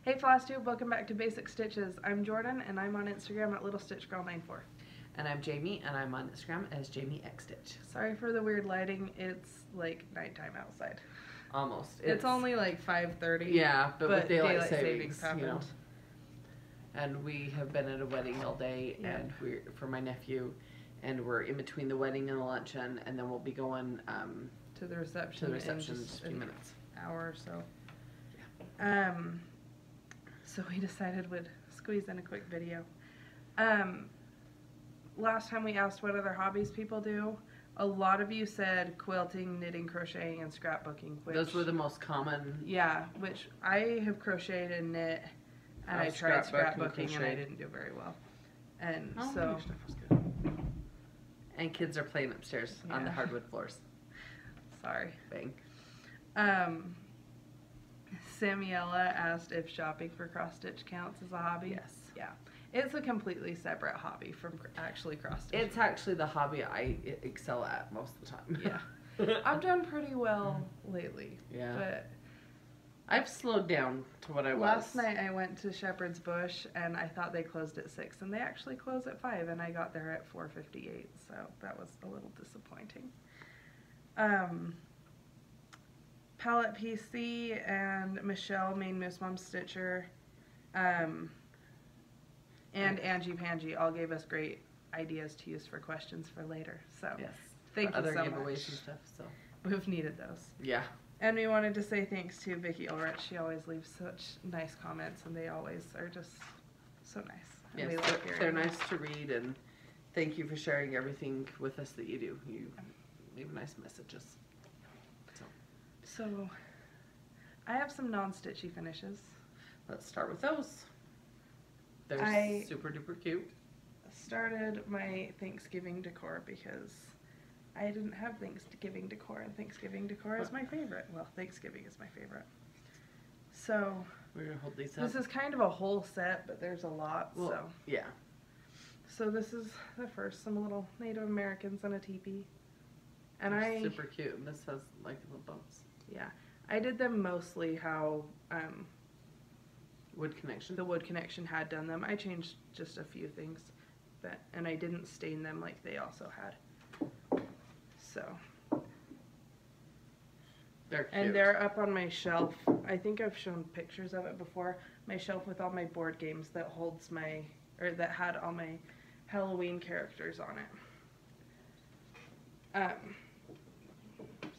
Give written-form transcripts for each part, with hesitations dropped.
Hey Flosstube, welcome back to Basic Stitches. I'm Jordan and I'm on Instagram at LittleStitchGirl94. And I'm Jami and I'm on Instagram as JamiXStitch. Sorry for the weird lighting, it's like nighttime outside. Almost. It's only like 5:30. Yeah, but with daylight savings happened. You know. And we have been at a wedding all day and we're for my nephew, and we're in between the wedding and the luncheon, and then we'll be going to the reception. in just a few minutes. Hour or so. Yeah. So we decided we'd squeeze in a quick video. Last time we asked what other hobbies people do. A lot of you said quilting, knitting, crocheting, and scrapbooking. Which, those were the most common. Yeah, which I have crocheted and knit, and I tried scrapbooking and I didn't do very well. And so. Your stuff was good. And kids are playing upstairs on the hardwood floors. Sorry. Bang. Samuela asked if shopping for cross stitch counts as a hobby. Yes. Yeah. It's a completely separate hobby from actually cross stitch. It's actually the hobby I excel at most of the time. Yeah. I've done pretty well lately. Yeah. But I've slowed down to what I was. Last night I went to Shepherd's Bush and I thought they closed at 6 and they actually close at 5 and I got there at 4:58, so that was a little disappointing. Palette PC and Michelle, Main Moose Mom Stitcher, and Angie Pangie all gave us great ideas to use for questions for later. So yes, thank you so much. Other giveaways and stuff. So we've needed those. Yeah. And we wanted to say thanks to Vicki Ulrich. She always leaves such nice comments, and they always are just so nice. And yes, they're nice to read, and thank you for sharing everything with us that you do. You leave nice messages. So, I have some non-stitchy finishes. Let's start with those. They're super duper cute. Started my Thanksgiving decor because I didn't have Thanksgiving decor, and Thanksgiving decor is my favorite. Well, Thanksgiving is my favorite. So, we're going to hold these up. This is kind of a whole set, but there's a lot, well, so. Yeah. So this is the first, some little Native Americans on a teepee. And They're super cute, and this has like little bumps. Yeah, I did them mostly how Wood Connection. The Wood Connection had done them. I changed just a few things, and I didn't stain them like they also had. So they're cute. And they're up on my shelf. I think I've shown pictures of it before. My shelf with all my board games that holds that had all my Halloween characters on it.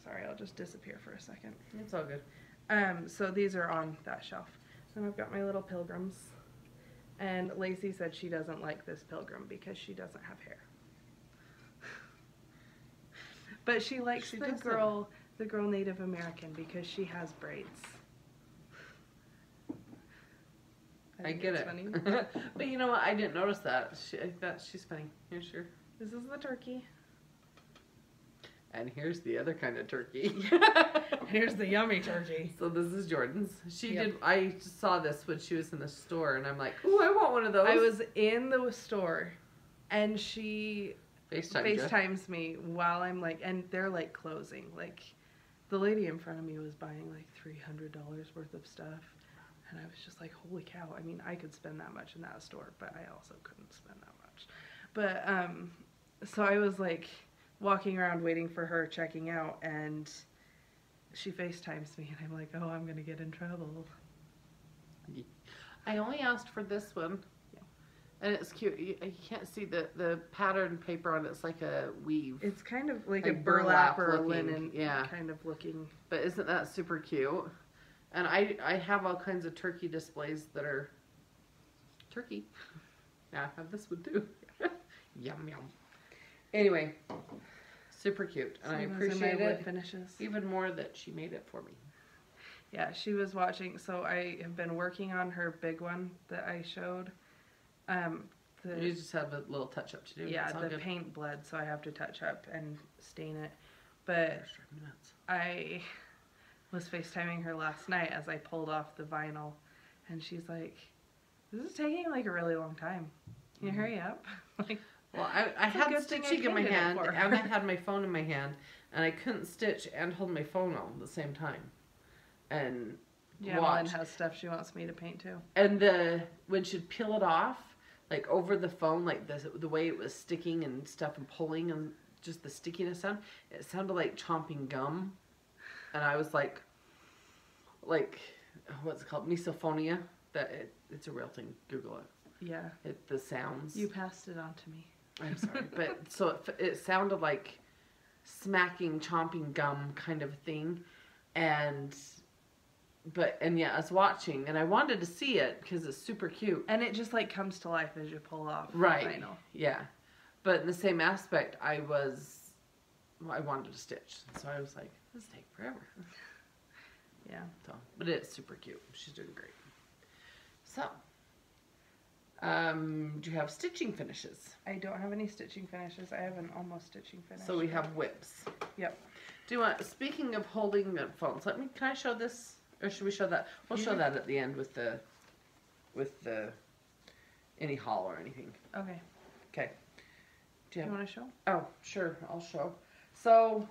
Sorry, I'll just disappear for a second. It's all good. So these are on that shelf. And I've got my little pilgrims. And Lacey said she doesn't like this pilgrim because she doesn't have hair. But she likes the girl Native American because she has braids. I get it. Funny. But you know what? I didn't notice that. She's funny. Here's sure. This is the turkey. And here's the other kind of turkey. Here's the yummy turkey. So this is Jordan's. I saw this when she was in the store, and I'm like, ooh, I want one of those. I was in the store, and she FaceTimes me while I'm like, and they're like closing. Like, the lady in front of me was buying like $300 worth of stuff. And I was just like, holy cow. I mean, I could spend that much in that store, but I also couldn't spend that much. But, so I was like walking around waiting for her, checking out, and she FaceTimes me, and I'm like, oh, I'm going to get in trouble. I only asked for this one. Yeah. And it's cute. You can't see the pattern paper on it. It's like a weave. It's kind of like a burlap or a linen yeah. kind of looking. But isn't that super cute? And I have all kinds of turkey displays that are turkey. Yeah, I have this one too. Yum, yum. Anyway, super cute. And I appreciate it even more that she made it for me. Yeah, she was watching. So I have been working on her big one that I showed. You just have a little touch up to do. Yeah, the paint bled, so I have to touch up and stain it. But I was FaceTiming her last night as I pulled off the vinyl, and she's like, this is taking like a really long time. Can you hurry up? Like, well, I had stitching in my hand, and I had my phone in my hand, and I couldn't stitch and hold my phone all at the same time. And Janalyn has stuff she wants me to paint too. And when she'd peel it off, like over the phone, like the way it was sticking and stuff and pulling and just the stickiness sound, it sounded like chomping gum. And I was like, what's it called? Misophonia. It's a real thing. Google it. Yeah. The sounds. You passed it on to me. I'm sorry. But so it sounded like smacking, chomping gum kind of thing. And yeah, I was watching and I wanted to see it because it's super cute. And it just like comes to life as you pull off. Right. The vinyl. Yeah. But in the same aspect, I wanted to stitch. So I was like, this take forever. Yeah. So, but it's super cute. She's doing great. So, do you have stitching finishes? I don't have any stitching finishes. I have an almost stitching finish. So we have whips. Yep. Do you want, speaking of holding the phones, can I show this? Or should we show that? We'll show that at the end with any haul or anything. Okay. Okay. Do you want to show? Oh, sure. I'll show. So,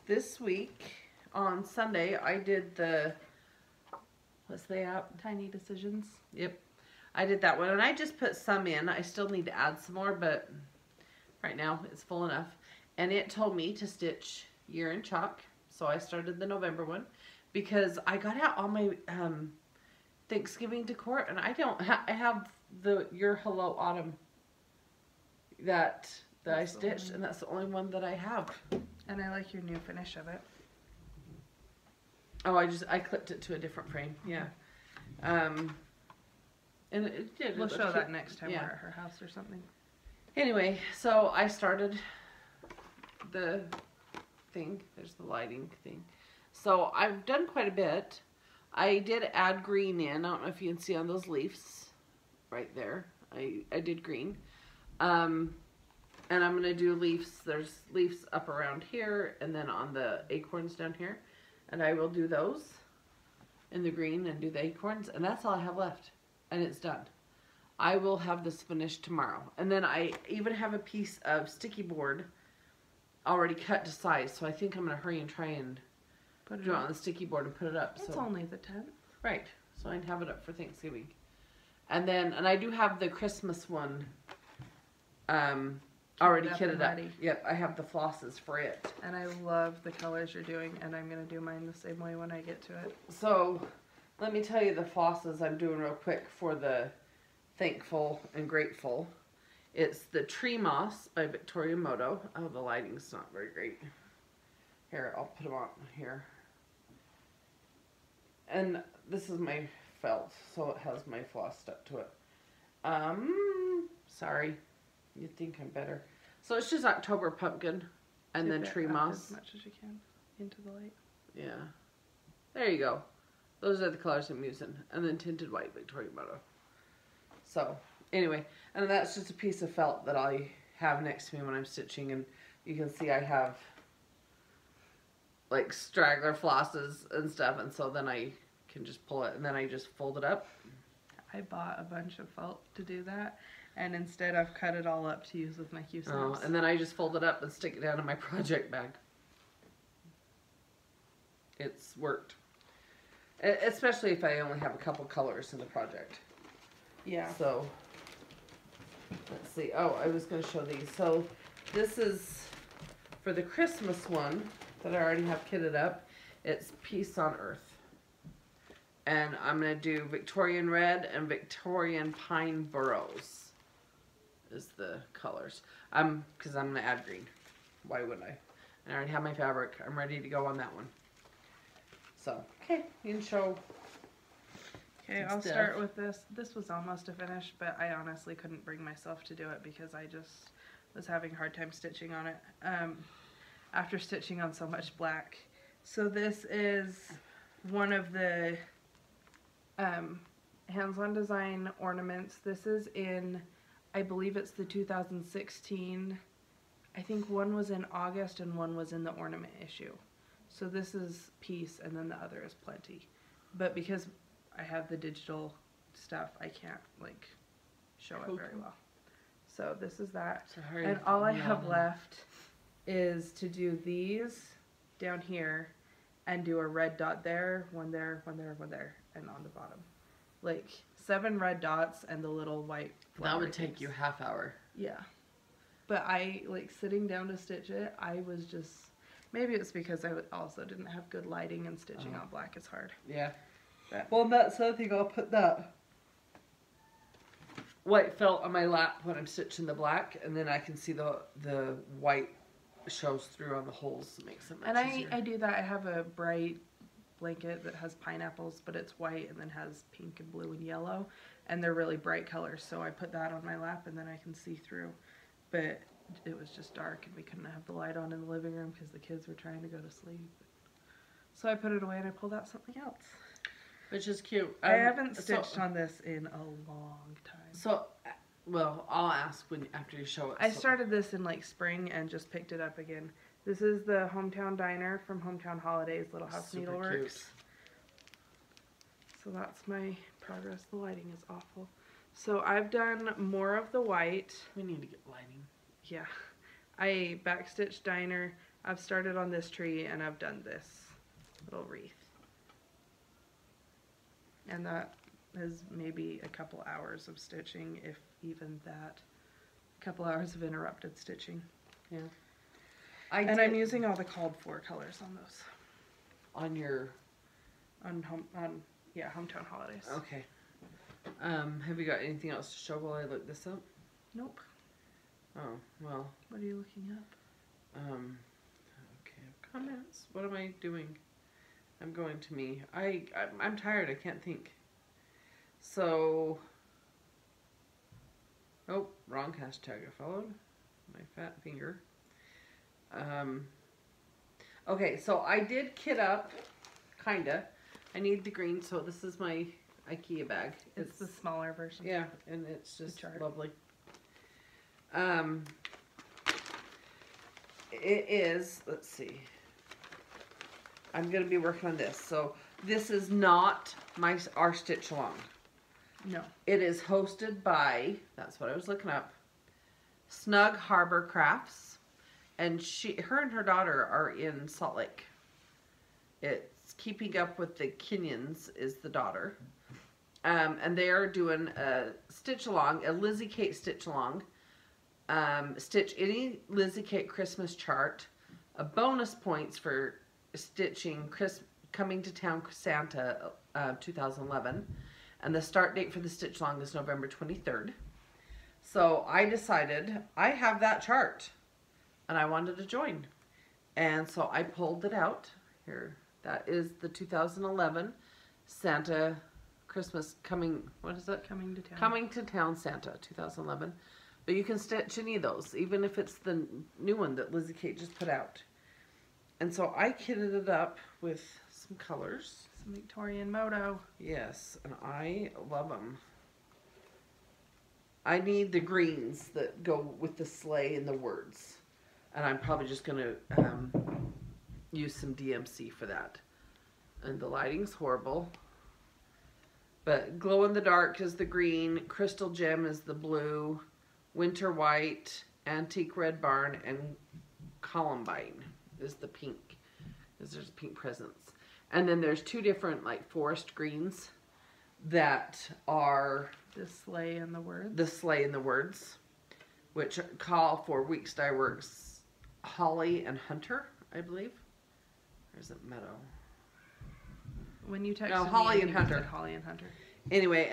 this week on Sunday, I did what's the app? Tiny Decisions. Yep. I did that one, and I just put some in. I still need to add some more, but right now it's full enough. And it told me to stitch Year in Chalk, so I started the November one because I got out all my Thanksgiving decor, and I have the Your Hello Autumn that I stitched, and that's the only one that I have. And I like your new finish of it. Oh, I clipped it to a different frame. Yeah. And it did. We'll show that next time we're at her house or something. Anyway, so I started the thing. There's the lighting thing. So I've done quite a bit. I did add green in. I don't know if you can see on those leaves right there. I did green. And I'm going to do leaves. There's leaves up around here and then on the acorns down here. And I will do those in the green and do the acorns. And that's all I have left. And it's done. I will have this finished tomorrow. And then I even have a piece of sticky board already cut to size. So I think I'm going to hurry and try and put it on the sticky board and put it up. It's only the 10th. Right. So I can have it up for Thanksgiving. And then, and I do have the Christmas one already kitted up. Yep, I have the flosses for it. And I love the colors you're doing, and I'm going to do mine the same way when I get to it. So, let me tell you the flosses I'm doing real quick for the Thankful and Grateful. It's the Tree Moss by Victoria Moto. Oh, the lighting's not very great. Here, I'll put them on here. And this is my felt, so it has my floss stuck to it. Sorry. You'd think I'm better. So it's just October Pumpkin and then Tree Moss. As much as you can into the light. Yeah. There you go. Those are the colors I'm using. And then Tinted White, Victoria Moto. So, anyway. And that's just a piece of felt that I have next to me when I'm stitching. And you can see I have like straggler flosses and stuff. And so then I can just pull it and then I just fold it up. I bought a bunch of felt to do that. And instead I've cut it all up to use with my Q-snaps. Oh, and then I just fold it up and stick it down in my project bag. It's worked. Especially if I only have a couple colors in the project. Yeah. So, let's see. Oh, I was going to show these. So, this is for the Christmas one that I already have kitted up. It's Peace on Earth. And I'm going to do Victorian Red and Victorian Pine Burrows is the colors. Because I'm going to add green. Why wouldn't I? And I already have my fabric. I'm ready to go on that one. So, okay, you can show. Okay, I'll start with this. This was almost a finish, but I honestly couldn't bring myself to do it because I just was having a hard time stitching on it after stitching on so much black. So this is one of the hands-on design ornaments. This is in, I believe it's the 2016. I think one was in August and one was in the ornament issue. So this is Peace and then the other is Plenty. But because I have the digital stuff, I can't like show it very well. So this is that. And all I have left is to do these down here and do a red dot there, one there, one there, one there, and on the bottom. Like 7 red dots and the little white flower. That would take you half hour. Yeah. But I, like, sitting down to stitch it, I was just, maybe it's because I also didn't have good lighting and stitching on black is hard. Yeah. But, well, that's the other thing, I'll put that white felt on my lap when I'm stitching the black, and then I can see the white shows through on the holes. It makes it much easier. I do that. I have a bright blanket that has pineapples, but it's white and then has pink and blue and yellow, and they're really bright colors, so I put that on my lap and then I can see through. But it was just dark and we couldn't have the light on in the living room because the kids were trying to go to sleep. So I put it away and I pulled out something else. Which is cute. I haven't stitched on this in a long time. So, well, I'll ask after you show it. I started this in like spring and just picked it up again. This is the Hometown Diner from Hometown Holidays, Little House Needleworks. Cute. So that's my progress. The lighting is awful. So I've done more of the white. We need to get lighting. Yeah. I backstitched Diner. I've started on this tree and I've done this little wreath. And that is maybe a couple hours of stitching, if even that. A couple hours of interrupted stitching. Yeah. I'm using all the called for colors on those. On your... Yeah, Hometown Holidays. Okay. Have you got anything else to show while I look this up? Nope. Oh, well. What are you looking up? Okay, comments. What am I doing? I'm going to me. I'm tired. I can't think. So, oh, wrong hashtag I followed. My fat finger. Okay, so I did kit up, kinda. I need the green, so this is my IKEA bag. It's the smaller version. Yeah, and it's just lovely. It is, let's see. I'm going to be working on this. So this is not our stitch along. No. It is hosted by, that's what I was looking up, Snug Harbor Crafts. And her and her daughter are in Salt Lake. It's Keeping Up with the Kenyans is the daughter. And they are doing a stitch along, a Lizzie Kate stitch along. Stitch any Lizzie Kate Christmas chart. A bonus points for stitching Coming to Town Santa 2011. And the start date for the stitch along is November 23rd. So I decided I have that chart and I wanted to join. And so I pulled it out. Here, that is the 2011 Santa Christmas what is it? Coming to Town. Coming to Town Santa 2011. But you can stitch any of those, even if it's the new one that Lizzie Kate just put out. And so I kitted it up with some colors. Some Victorian Moto. Yes, and I love them. I need the greens that go with the sleigh and the words. And I'm probably just going to use some DMC for that. And the lighting's horrible. But glow in the dark is the green, crystal gem is the blue, winter white, antique red barn, and columbine is the pink. Because there's pink presents. And then there's 2 different like forest greens that are the sleigh and the words. The sleigh and the words, which call for Weeks Dye Works Holly and Hunter, I believe. Or is it Meadow? When you texted no, Holly and Hunter. Holly and Hunter. Anyway,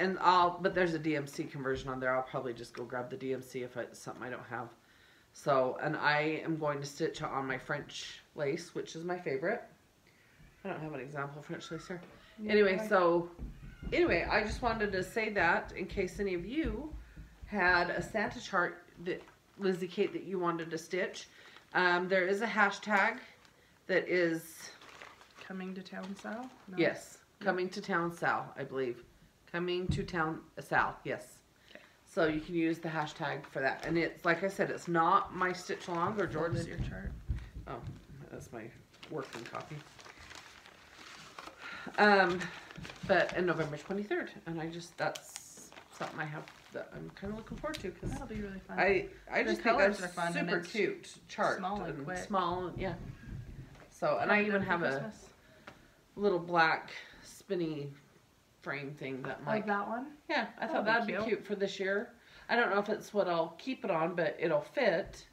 but there's a DMC conversion on there. I'll probably just go grab the DMC if it's something I don't have. So, and I am going to stitch on my French lace, which is my favorite. I don't have an example of French lace here. Yeah, anyway, I just wanted to say that in case any of you had a Santa chart that Lizzie Kate that you wanted to stitch. There is a hashtag that is Coming to Town Sal? No? Yes, Coming to Town Sal, I believe. Coming to Town Sal, yes. Okay. So you can use the hashtag for that. And it's, like I said, it's not my stitch along or Jordan's. Your chart. Oh, that's my working copy. But in November 23rd, and that's something I have that I'm kind of looking forward to because that'll be really fun. I just think that's are fun super cute chart, small and quick. Small, yeah. So, and I even have little black spinny frame thing that might. Like that one? Yeah, I thought that'd be cute for this year. I don't know if it's what I'll keep it on, but it'll fit.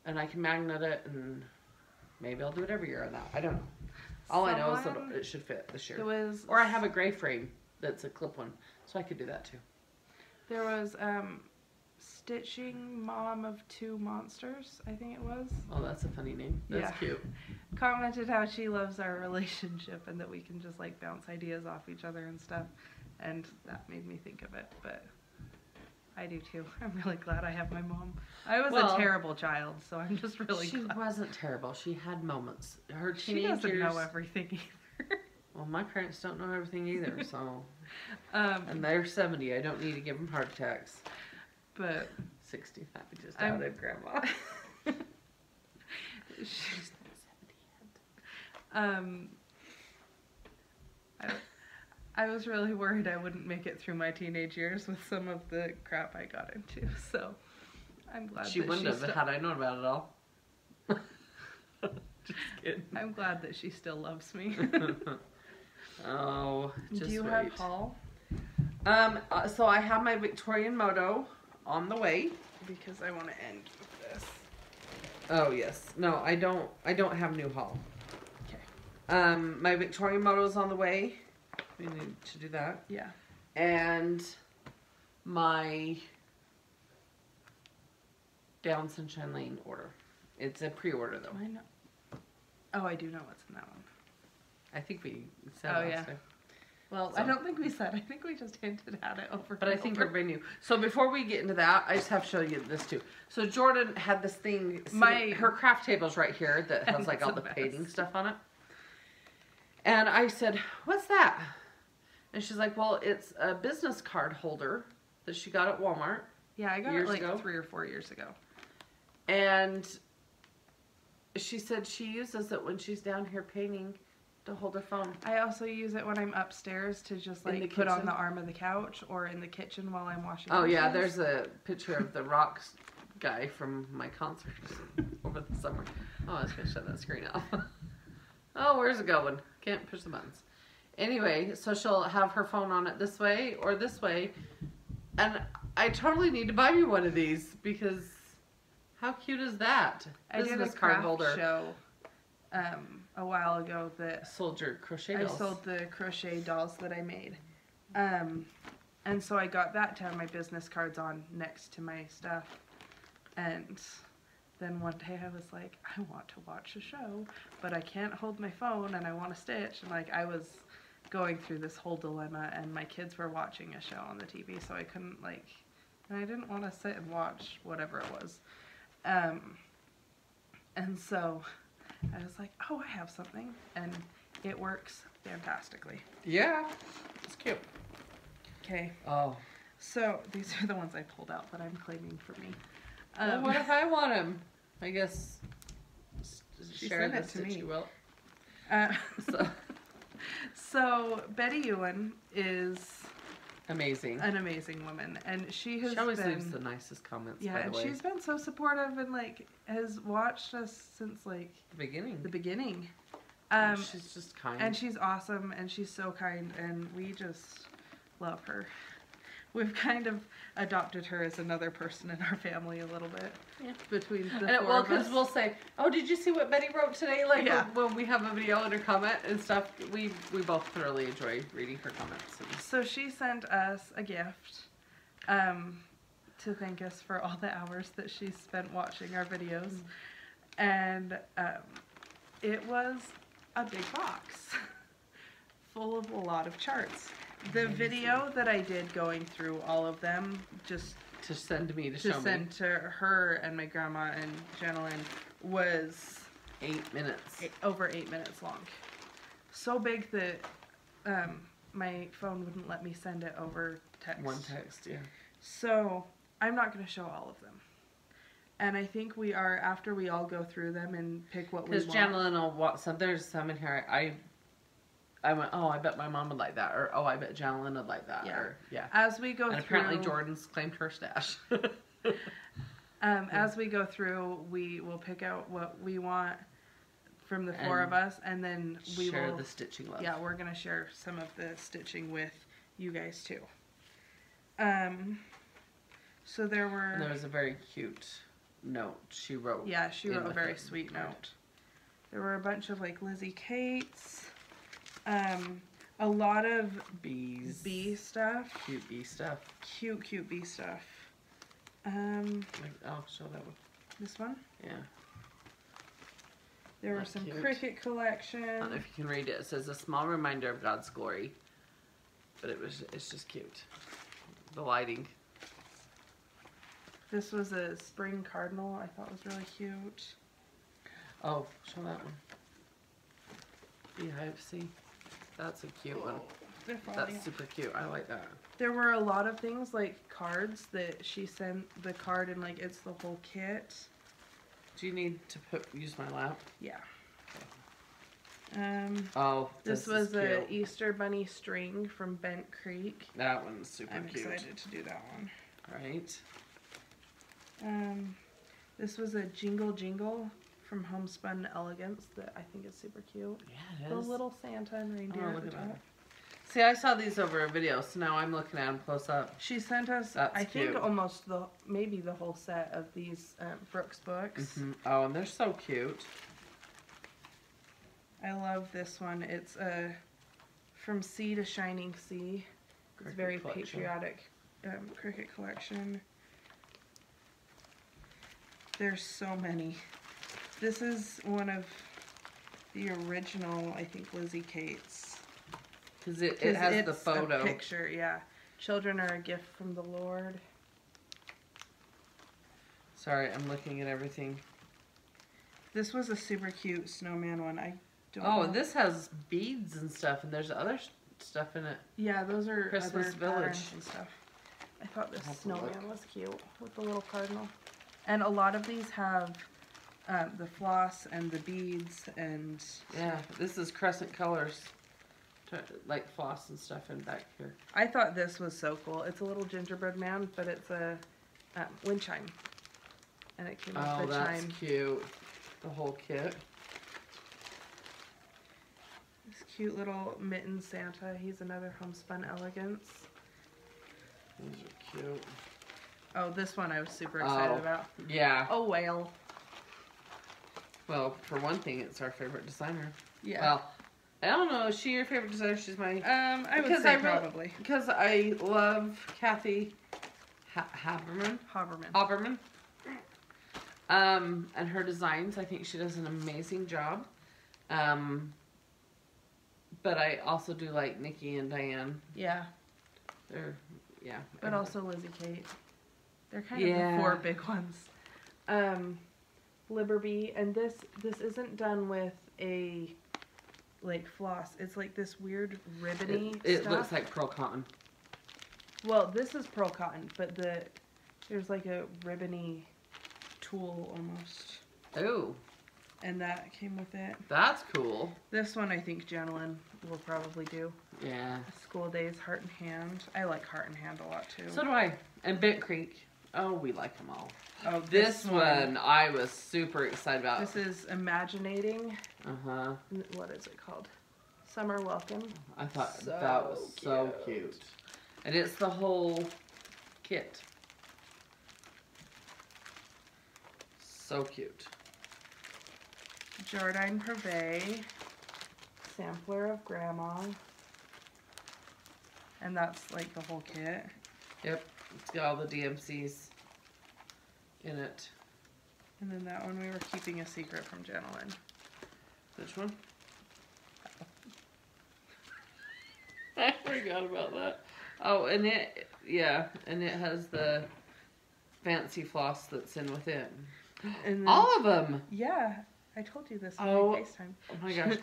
And I can magnet it, and maybe I'll do it every year on that. I don't know. All I know is that it should fit this year. Or I have a gray frame that's a clip one, so I could do that too. There was Stitching Mom of Two Monsters, I think it was. Oh, that's a funny name. That's cute. Commented how she loves our relationship and that we can just like bounce ideas off each other and stuff. And that made me think of it, but I do too. I'm really glad I have my mom. I was a terrible child, so I'm just really glad. She wasn't terrible. She had moments. Her teenage years... She doesn't know everything either. Well, my parents don't know everything either, so... and they're 70. I don't need to give them heart attacks. But... 60. I just outed Grandma. She's not 70 yet. I was really worried I wouldn't make it through my teenage years with some of the crap I got into, so I'm glad she wouldn't have had I known about it all. Just kidding. I'm glad that she still loves me. Oh, just Do you have haul? So I have my Victorian Moto on the way. Because I want to end with this. Oh, yes. No, I don't have new haul. Okay. My Victorian Moto is on the way. We need to do that. Yeah. And my Down Sunshine Lane order. It's a pre-order though. I know. Oh, I do know what's in that one. I think we said last time. Well, so. I don't think we said. I think we just hinted at it over. But I think everybody knew. So before we get into that, I just have to show you this too. So Jorden had this thing. Her craft table's right here that has like all the painting stuff on it. And I said, "What's that?" And she's like, "Well, it's a business card holder that she got at Walmart." Yeah, I got it like 3 or 4 years ago. And she said she uses it when she's down here painting to hold her phone. I also use it when I'm upstairs to just like put on the arm of the couch or in the kitchen while I'm washing dishes. Yeah, there's a picture of the rocks guy from my concert over the summer. Oh, I was going to shut that screen off. Oh, where's it going? Can't push the buttons. Anyway, so she'll have her phone on it this way or this way. And I totally need to buy me one of these because how cute is that? I did a craft show a while ago that sold your crochet dolls. I sold the crochet dolls that I made. And so I got that to have my business cards on next to my stuff. And then one day I was like, I want to watch a show, but I can't hold my phone and I want to stitch. And like I was going through this whole dilemma and my kids were watching a show on the TV, so I couldn't like, and I didn't want to sit and watch whatever it was. And so I was like, oh, I have something, and it works fantastically. Yeah, it's cute. Okay. Oh. So these are the ones I pulled out that I'm claiming for me. Well, what if I want them? I guess share this to me. You will. So Betty Ewan is amazing, an amazing woman, and she always leaves the nicest comments. Yeah, and she's been so supportive and like has watched us since like the beginning. She's just kind, and she's awesome, and she's so kind, and we just love her. We've kind of adopted her as another person in our family a little bit. Yeah. Between the four of us. Well, because we'll say, oh, did you see what Betty wrote today? Like when we have a video and her comment and stuff, we both thoroughly enjoy reading her comments. So she sent us a gift to thank us for all the hours that she spent watching our videos. And it was a big box full of a lot of charts. The video that I did going through all of them, just to send me to show me. To send to her and my grandma and Janalyn, was 8 minutes. Over 8 minutes long. So big that my phone wouldn't let me send it over text. One text, yeah. So I'm not going to show all of them. And I think we are, after we all go through them and pick what we want. Because Janalyn will want some. There's some in here. I went, oh, I bet my mom would like that. Or, oh, I bet Janalyn would like that. Yeah. Or, yeah. As we go through. And apparently Jordan's claimed her stash. As we go through, we will pick out what we want from the 4 of us, and then we share will the stitching love. Yeah, we're gonna share some of the stitching with you guys too. So there was a very cute note she wrote. Yeah, she wrote a very sweet note. There were a bunch of like Lizzie Kates, a lot of bee stuff. Cute bee stuff. Cute bee stuff. I'll show that one. This one? Yeah. There were some cricket collection. I don't know if you can read it. It says a small reminder of God's glory. But it's just cute. The lighting. This was a spring cardinal I thought was really cute. Oh, show that one. Beehive, see? That's a cute one. That's super cute. I like that. There were a lot of things like cards that she sent the card and like it's the whole kit. Do you need to use my lap? Yeah. Oh, this was a Easter bunny string from Bent Creek. That one's super cute. I'm excited to do that one. Right. This was a Jingle Jingle from Homespun Elegance that I think is super cute. Yeah, it is. The little Santa and reindeer at the top. See, I saw these over a video, so now I'm looking at them close up. She sent us, I think, almost maybe the whole set of these Brooks books. Mm-hmm. Oh, and they're so cute. I love this one. It's From Sea to Shining Sea. It's very patriotic cricket collection. There's so many. This is one of the original, I think, Lizzie Kates. Because it has the photo. A picture, yeah. Children are a gift from the Lord. Sorry, I'm looking at everything. This was a super cute snowman one. I don't know. And this has beads and stuff, and there's other stuff in it. Yeah, those are Christmas Village and stuff. I thought this snowman was cute with the little cardinal. And a lot of these have the floss and the beads and... Yeah, this is crescent colors. Like floss and stuff in back here. I thought this was so cool. It's a little gingerbread man, but it's a wind chime. And it came with the chime. Oh, that's cute. The whole kit. This cute little mitten Santa. He's another Homespun Elegance. These are cute. Oh, this one I was super excited about. Yeah. Oh, whale. Well, for one thing, it's our favorite designer. Yeah. Well, I don't know. Is she your favorite designer? She's my... I would say probably. Because I love Kathy Haberman. And her designs. I think she does an amazing job. But I also do like Nikki and DeAnn. Yeah. But also Lizzie Kate. They're kind of the 4 big ones. Liberty, and this isn't done with a like floss. It's like this weird ribbony it stuff. Looks like pearl cotton. Well, this is pearl cotton, but there's like a ribbony tulle almost. Oh. And that came with it. That's cool. This one I think Janalyn will probably do. Yeah. School Days, Heart and Hand. I like Heart and Hand a lot too. So do I. And Bent Creek. Oh, we like them all. Oh, this one I was super excited about. This is Imaginating. Uh-huh. What is it called? Summer Welcome. I thought that was so cute. And it's the whole kit. So cute. Jorden Privé. Sampler of Grandma. And that's like the whole kit. Yep. It's got all the DMCs in it. And then that one we were keeping a secret from Janalyn. Which one? I forgot about that. Oh, and it has the fancy floss that's in with it. And all of them. Yeah. I told you this on FaceTime. Oh my gosh.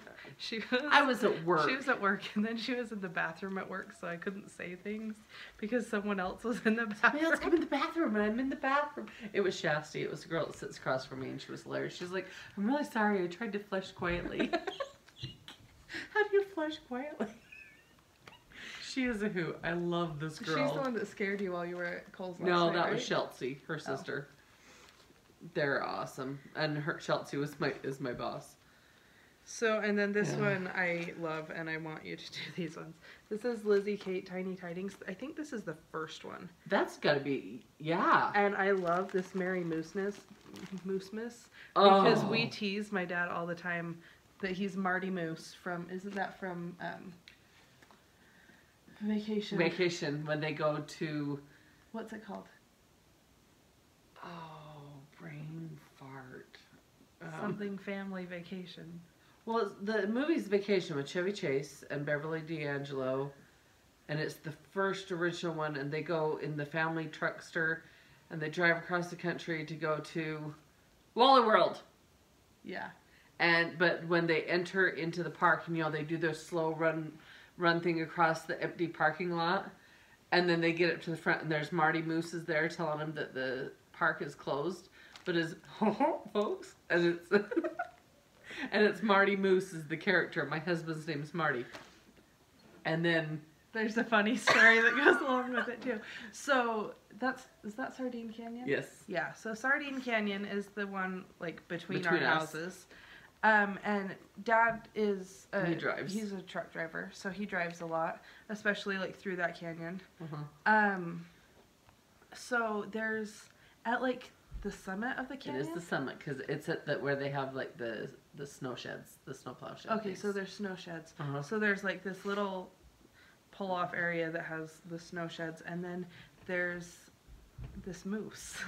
I was at work. She was at work, and then she was in the bathroom at work, so I couldn't say things because someone else was in the bathroom. Somebody else came in the bathroom, and I'm in the bathroom. It was Shasti. It was a girl that sits across from me, and she was hilarious. She was like, "I'm really sorry. I tried to flush quietly." How do you flush quietly? She is a hoot. I love this girl. She's the one that scared you while you were at Cole's last night, that right? Was Chelsea, her sister. They're awesome, and Chelsea is my boss. So, and then this one I love, and I want you to do these ones. This is Lizzie Kate Tiny Tidings. I think this is the first one. That's gotta be, yeah. And I love this Merry Moose-ness, because we tease my dad all the time that he's Marty Moose from, isn't that from Vacation? Vacation, when they go to... What's it called? Oh, brain fart. Something Family Vacation. Well, the movie's Vacation with Chevy Chase and Beverly D'Angelo, and it's the first original one, and they go in the family truckster, and they drive across the country to go to Wally World. Yeah. But when they enter into the park, and they do their slow run thing across the empty parking lot, and then they get up to the front, and there's Marty Moose is there telling them that the park is closed, but is folks, and it's and it's Marty Moose is the character. My husband's name is Marty. And then there's a funny story that goes along with it too. So is that Sardine Canyon? Yes. Yeah. So Sardine Canyon is the one like between our houses. And Dad is he drives. He's a truck driver, so he drives a lot, especially like through that canyon. So there's at like the summit of the canyon. It is the summit because it's at where they have like the snow sheds, the snowplow sheds. Okay, so there's snow sheds. So there's like this little pull off area that has the snow sheds, and then there's this moose.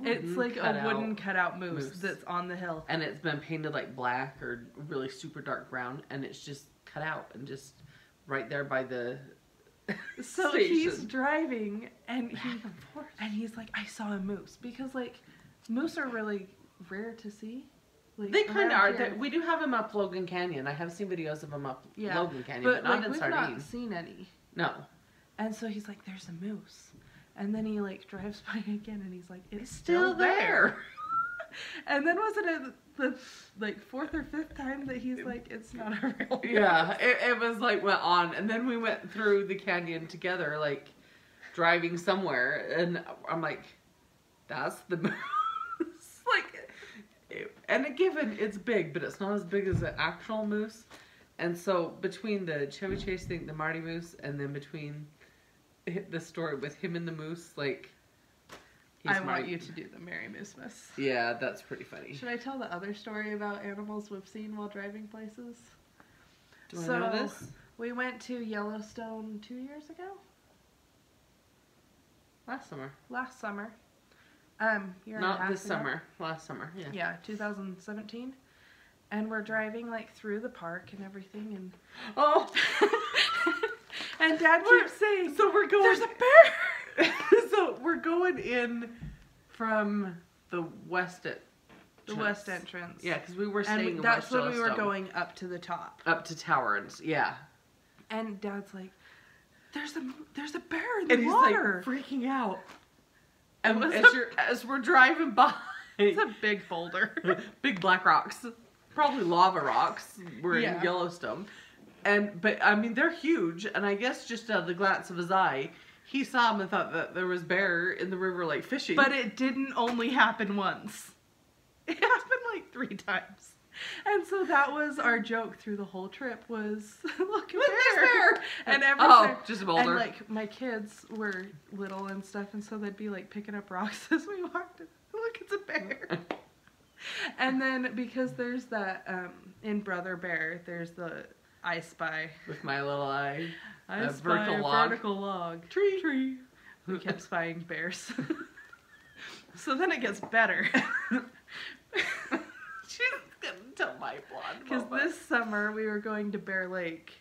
It's like a wooden cutout moose that's on the hill, and it's been painted like black or really super dark brown, and it's just cut out and just right there by the. So station. He's driving, and he's like, I saw a moose, because like moose are really rare to see. Like, they kind of are. We do have them up Logan Canyon. I have seen videos of them up Logan Canyon, but not in Sardine. We've not seen any. No. And so he's like, there's a moose. And then he like drives by again, and he's like, it's still there. And then was it the like fourth or fifth time that he's like, it's not a real moose? Yeah, it was like went on, and then we went through the canyon together, like driving somewhere, and I'm like, that's the moose. And given it's big, but it's not as big as an actual moose. And so between the Chevy Chase thing, the Marty Moose, and then between the story with him and the moose, like I want you to do the Merry Moose. Yeah, that's pretty funny. Should I tell the other story about animals we've seen while driving places? Do I know this? We went to Yellowstone 2 years ago. Last summer. Not this summer. Last summer. Yeah. Yeah, 2017. And we're driving like through the park and everything, and and Dad keeps saying, "So we're going. There's a bear." So we're going in from the west entrance. Yeah, because we were staying in That's when we were going up to the top. Up to Towerns, yeah. And Dad's like, there's a bear in the And water. he's like freaking out. And as we're driving by, it's a big boulder. Big black rocks. Probably lava rocks. We're in Yellowstone. But I mean, they're huge, and I guess just out of the glance of his eye, he saw them and thought that there was bear in the river, like, fishing. But it didn't only happen once. It happened like 3 times. And so that was our joke through the whole trip was, look, a bear. And every time, just a boulder. And like, my kids were little and stuff, and so they'd be like picking up rocks as we walked. Look, it's a bear. And then because there's that, in Brother Bear, there's the I Spy. With my little eye. I spy a vertical log. Tree. We kept spying bears. So then it gets better. She's gonna tell my blonde. Because this summer we were going to Bear Lake.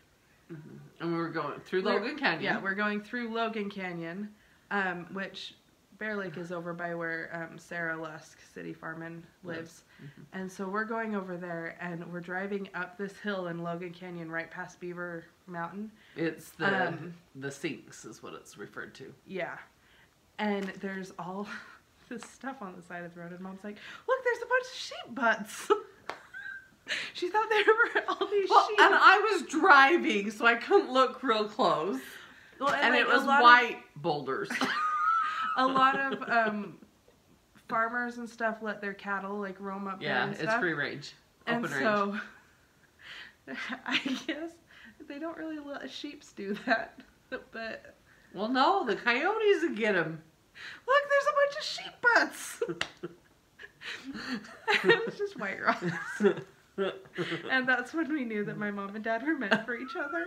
Mm-hmm. And we were going through Logan Canyon. Yeah, we're going through Logan Canyon, which Bear Lake is over by where Sarah Lusk, City Farman, lives. Mm-hmm. And so we're going over there, and we're driving up this hill in Logan Canyon right past Beaver Mountain. It's the Sinks is what it's referred to. Yeah. And there's all this stuff on the side of the road, and Mom's like, look, there's a bunch of sheep butts. She thought there were all these sheep. And I was driving, so I couldn't look real close. Well, and like it was white boulders. A lot of farmers and stuff let their cattle like roam up there and stuff. Yeah, it's free range. Open range. So I guess they don't really let sheeps do that, but... Well, no, the coyotes would get them. Look, there's a bunch of sheep butts! It was just white rocks. And that's when we knew that my mom and dad were meant for each other.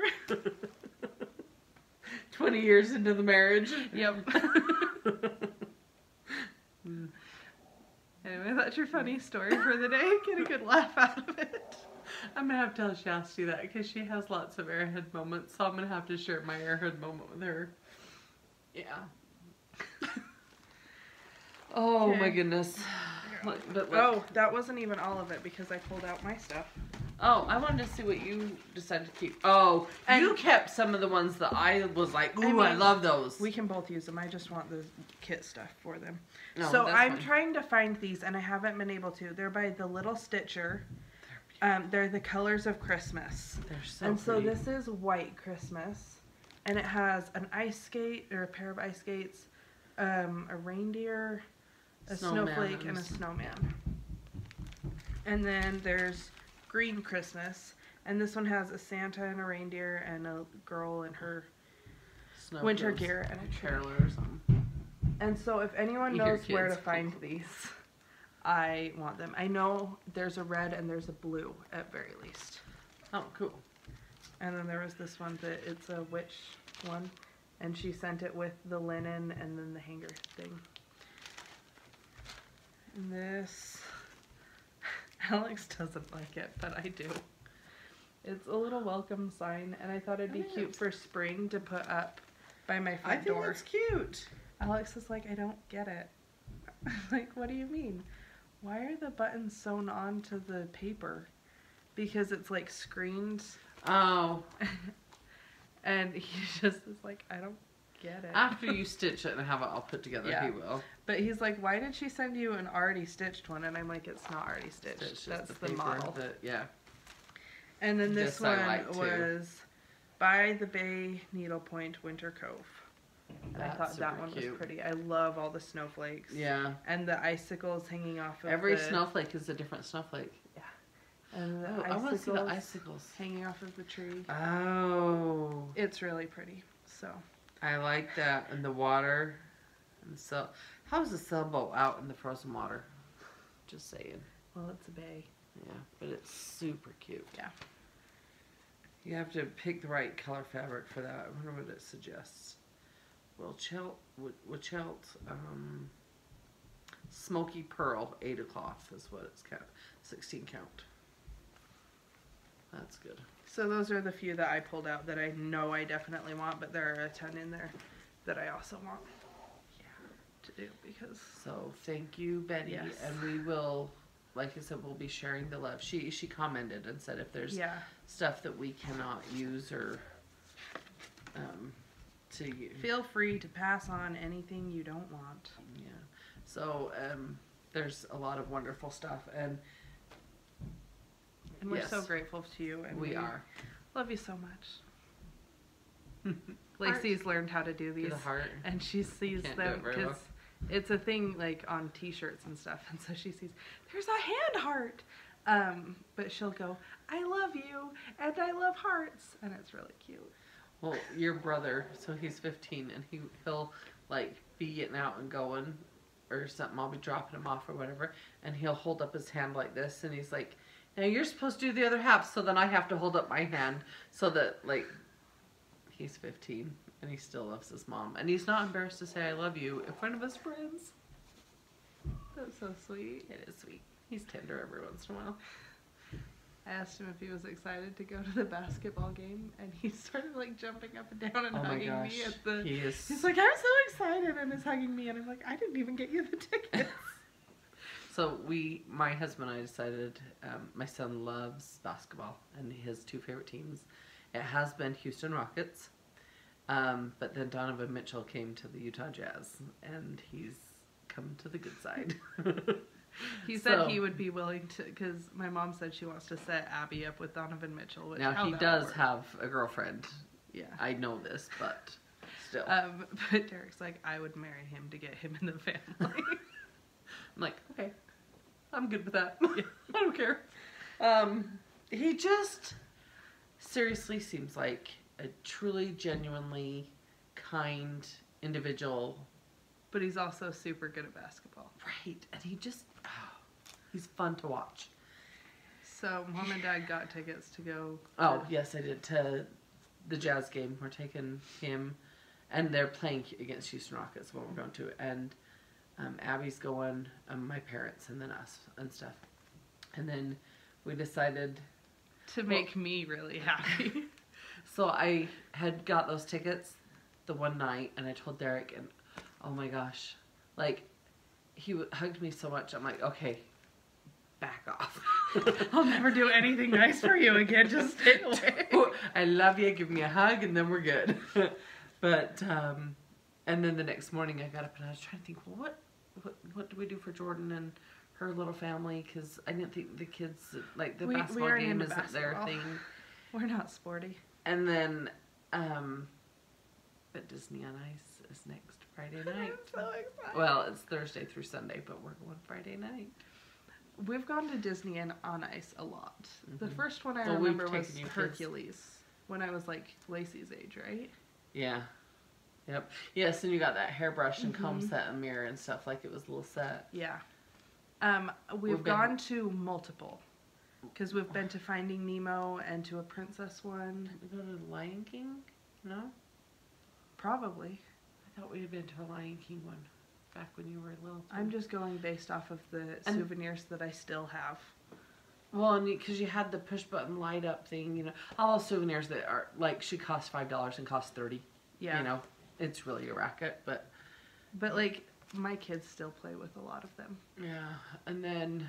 20 years into the marriage. Yep. Anyway, that's your funny story for the day. Get a good laugh out of it. I'm going to have to tell Shasti that because she has lots of airhead moments, so I'm going to have to share my airhead moment with her. Yeah. Oh, my goodness. Oh, that wasn't even all of it because I pulled out my stuff. Oh, I wanted to see what you decided to keep. Oh, and you kept some of the ones that I was like, ooh, I love those. We can both use them. I just want the kit stuff for them. No, so I'm trying to find these, and I haven't been able to. They're by the Little Stitcher. They're the colors of Christmas. They're so And pretty. so this is White Christmas, and it has an ice skate, or a pair of ice skates, a reindeer, a snowflake, and a snowman. And then there's Green Christmas, and this one has a Santa and a reindeer and a girl in her winter gear and a trailer or something. And so if anyone knows where to find these, I want them. I know there's a red and there's a blue at very least. Oh, cool. And then there was this one that it's a witch one, and she sent it with the linen and then the hanger thing. And this, Alex doesn't like it, but I do. It's a little welcome sign, and I thought it'd be cute for spring to put up by my front door. I think it's cute. Alex is like, I don't get it. I'm like, what do you mean? Why are the buttons sewn onto the paper? Because it's like screened. Oh. And he just is like, I don't get it. After you stitch it and have it all put together, he will. But he's like, why did she send you an already stitched one? And I'm like, it's not already stitched. That's the model. Yeah. And then this one was By the Bay Needlepoint Winter Cove. And I thought that one was pretty. I love all the snowflakes. Yeah. And the icicles hanging off of every snowflake is a different snowflake. Yeah. And the I want to see the icicles hanging off of the tree. Oh. It's really pretty. So. I like that. And the water. And so, how's the sailboat out in the frozen water? Just saying. Well, it's a bay. Yeah, but it's super cute. Yeah. You have to pick the right color fabric for that. I wonder what it suggests. Wichelt, Smoky Pearl, 8 o'cloth is what it's count. 16 count. That's good. So those are the few that I pulled out that I know I definitely want, but there are a ton in there that I also want to do because. So thank you, Betty, and we will, like I said, we'll be sharing the love. She commented and said if there's stuff that we cannot use or feel free to pass on anything you don't want. Yeah. So there's a lot of wonderful stuff, and we're so grateful to you, and we are. Love you so much. Lacey's learned how to do these, and she sees them because it's a thing like on T-shirts and stuff, and so she sees there's a hand heart, but she'll go, "I love you," and "I love hearts," and it's really cute. Well, your brother, so he's 15, and he'll like be getting out and going or something. I'll be dropping him off or whatever, and he'll hold up his hand like this, and he's like, "Now you're supposed to do the other half," so then I have to hold up my hand so that like he's 15 and he still loves his mom, and he's not embarrassed to say "I love you" in front of his friends. That's so sweet. It is sweet. He's tender every once in a while. I asked him if he was excited to go to the basketball game, and he started like jumping up and down and hugging me at the. He's like, "I'm so excited," and is hugging me, and I'm like, "I didn't even get you the tickets." So my husband and I decided, my son loves basketball, and his two favorite teams, it has been Houston Rockets, but then Donovan Mitchell came to the Utah Jazz, and he's come to the good side. He said he would be willing to, because my mom said she wants to set Abby up with Donovan Mitchell. Which now he does have a girlfriend. Yeah, I know this, but still. But Derek's like, I would marry him to get him in the family. I'm like, okay, I'm good with that. I don't care. He just, seriously seems like a truly, genuinely kind individual. But he's also super good at basketball. Right. And he just, he's fun to watch. So, Mom and Dad got tickets to go. Yes, I did. To the Jazz game. We're taking him, and they're playing against Houston Rockets when we're going to. And Abby's going, my parents, and then us and stuff. And then we decided to make me really happy. So I had got those tickets the one night, and I told Derek, and oh my gosh, like, he hugged me so much. I'm like, okay, back off. I'll never do anything nice for you again. Just stay away. I love you. Give me a hug, and then we're good. But and then the next morning I got up and I was trying to think, well, what do we do for Jorden and her little family? Because I didn't think the kids, like, the basketball game isn't their thing. We're not sporty. And then, but Disney on Ice is next Friday night. I'm so excited. Well, it's Thursday through Sunday, but we're going Friday night. We've gone to Disney on Ice a lot. The first one I remember was Hercules, when I was like Lacey's age, right? Yeah. Yep. Yes, and you got that hairbrush and comb set and mirror and stuff, like it was a little set. Yeah. We've gone to multiple. Because we've been to Finding Nemo and to a princess one. Did we go to the Lion King? No? Probably. I thought we had been to a Lion King one back when you were little. Too. I'm just going based off of the souvenirs that I still have. Well, and because you had the push button light up thing, you know, all those souvenirs that are like should cost $5 and cost $30. Yeah. You know, it's really a racket, but like my kids still play with a lot of them. Yeah, and then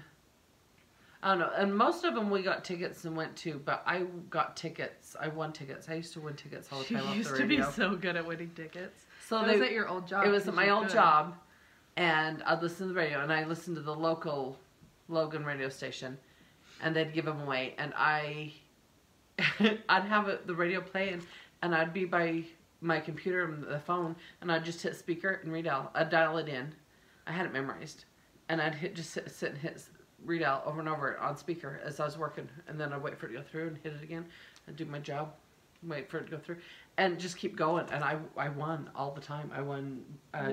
I don't know, and most of them we got tickets and went to, but I got tickets. I won tickets. I used to win tickets all the time. You used to be so good at winning tickets. So it was at your old job. It was at my old job, and I'd listen to the radio, and I listened to the local Logan radio station, and they'd give them away, and I'd have the radio playing, and I'd be by my computer and the phone, and I'd just hit speaker and read out. I'd dial it in. I had it memorized, and I'd sit and hit read out over and over on speaker as I was working, and then I'd wait for it to go through and hit it again and do my job, wait for it to go through, and just keep going. And I won all the time. I won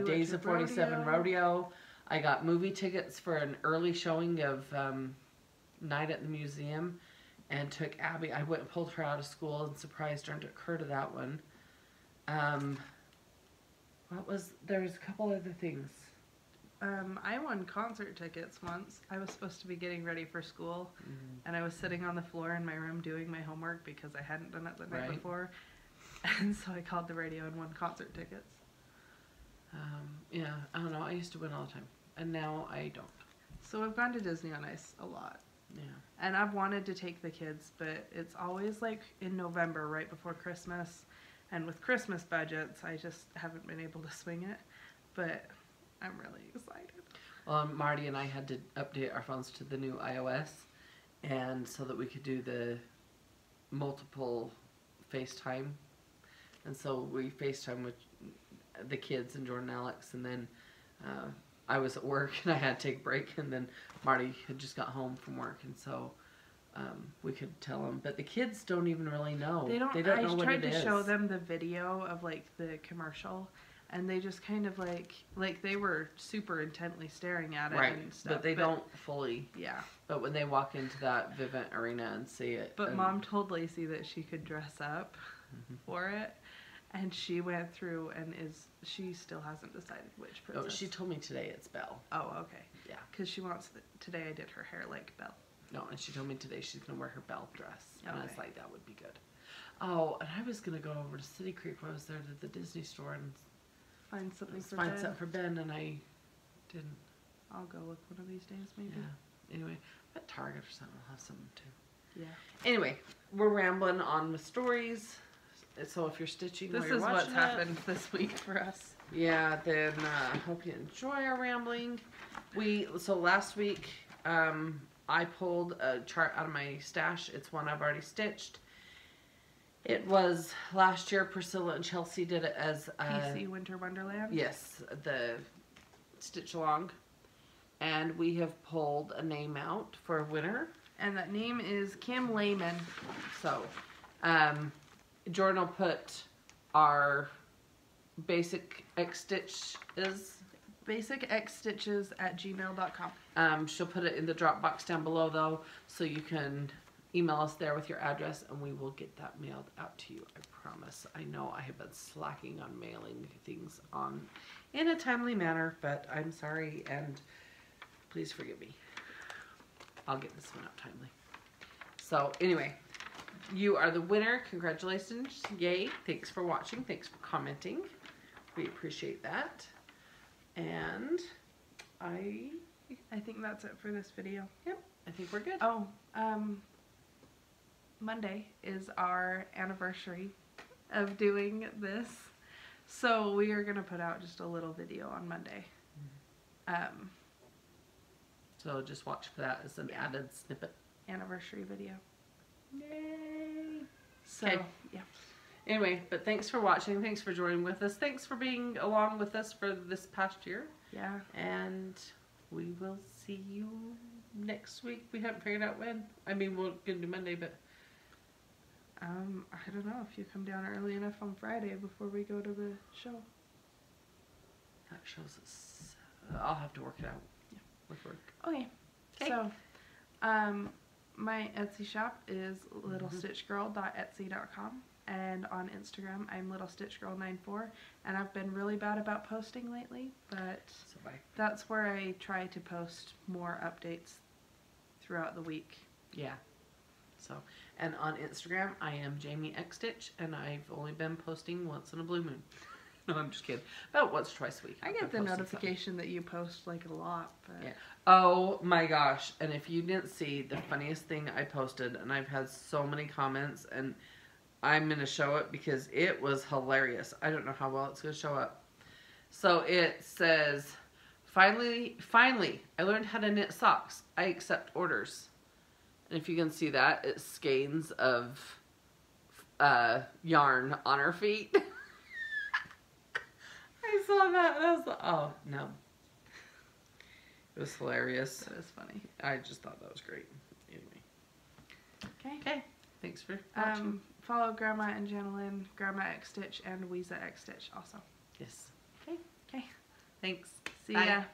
Days of 47 rodeo. I got movie tickets for an early showing of Night at the Museum, and took Abby. I went and pulled her out of school and surprised her and took her to that one. There was a couple other things. I won concert tickets once. I was supposed to be getting ready for school, and I was sitting on the floor in my room doing my homework because I hadn't done it the night before, and so I called the radio and won concert tickets. Yeah, I don't know. I used to win all the time, and now I don't. So I've gone to Disney on Ice a lot. Yeah. And I've wanted to take the kids, but it's always like in November, right before Christmas, and with Christmas budgets, I just haven't been able to swing it, but I'm really excited. Well, Marty and I had to update our phones to the new iOS, and so that we could do the multiple FaceTime. And so we FaceTime with the kids and Jordan and Alex, and then I was at work and I had to take a break, and then Marty had just got home from work, and so we could tell them. But the kids don't even really know. They don't know what it is. I tried to show them the video of like the commercial, and they just kind of like they were super intently staring at it and stuff. But they don't fully. Yeah. But when they walk into that Vivint Arena and see it. But Mom told Lacey that she could dress up for it, and she went through and she still hasn't decided which princess. Oh, she told me today it's Belle. Oh, okay. Yeah. Because she wants today I did her hair like Belle. No, and she told me today she's gonna wear her Belle dress, and I was like, that would be good. Oh, and I was gonna go over to City Creek when I was there to the Disney store and find something for Ben, and I didn't. I'll go look one of these days, maybe. Yeah. Anyway, at Target or something, I'll have something too. Yeah. Anyway, we're rambling on with stories. So if you're stitching, this is what's happened this week for us. Yeah. Then hope you enjoy our rambling. So last week, I pulled a chart out of my stash. It's one I've already stitched. It was last year. Priscilla and Chelsea did it as PC Winter Wonderland. Yes, the stitch along, and we have pulled a name out for a winner, and that name is Kim Layman. So, Jorden will put our basic X stitches basicxstitches@gmail.com. She'll put it in the Dropbox down below though, so you can email us there with your address and we will get that mailed out to you. I promise. I know I have been slacking on mailing things on in a timely manner, but I'm sorry and please forgive me. I'll get this one out timely. So anyway, you are the winner. Congratulations. Yay. Thanks for watching. Thanks for commenting. We appreciate that. And I think that's it for this video. Yep. I think we're good. Oh, Monday is our anniversary of doing this. So we are going to put out just a little video on Monday. So just watch for that as an added snippet. Anniversary video. Yay. So, yeah. Anyway, but thanks for watching. Thanks for joining with us. Thanks for being along with us for this past year. Yeah. And we will see you next week. We haven't figured out when. I mean, we're going to do Monday, but... I don't know if you come down early enough on Friday before we go to the show. That shows us. I'll have to work it out. Yeah, with work. Okay. So, my Etsy shop is littlestitchgirl.etsy.com, and on Instagram I'm littlestitchgirl94, and I've been really bad about posting lately, but that's where I try to post more updates throughout the week. Yeah. So, and on Instagram, I am Jami X Stitch, and I've only been posting once in a blue moon. No, I'm just kidding. About once or twice a week. I get the notification that you post like a lot. But... Yeah. Oh my gosh. And if you didn't see the funniest thing I posted, and I've had so many comments, and I'm going to show it because it was hilarious. I don't know how well it's going to show up. So it says, finally, I learned how to knit socks. I accept orders. And if you can see that, it's skeins of yarn on her feet. I saw that and I was like, oh, no. It was hilarious. That is funny. I just thought that was great. Anyway. Okay. Thanks for watching. Follow Grandma and Janalyn, Grandma X Stitch, and Weeza X Stitch also. Yes. Okay. Thanks. See ya.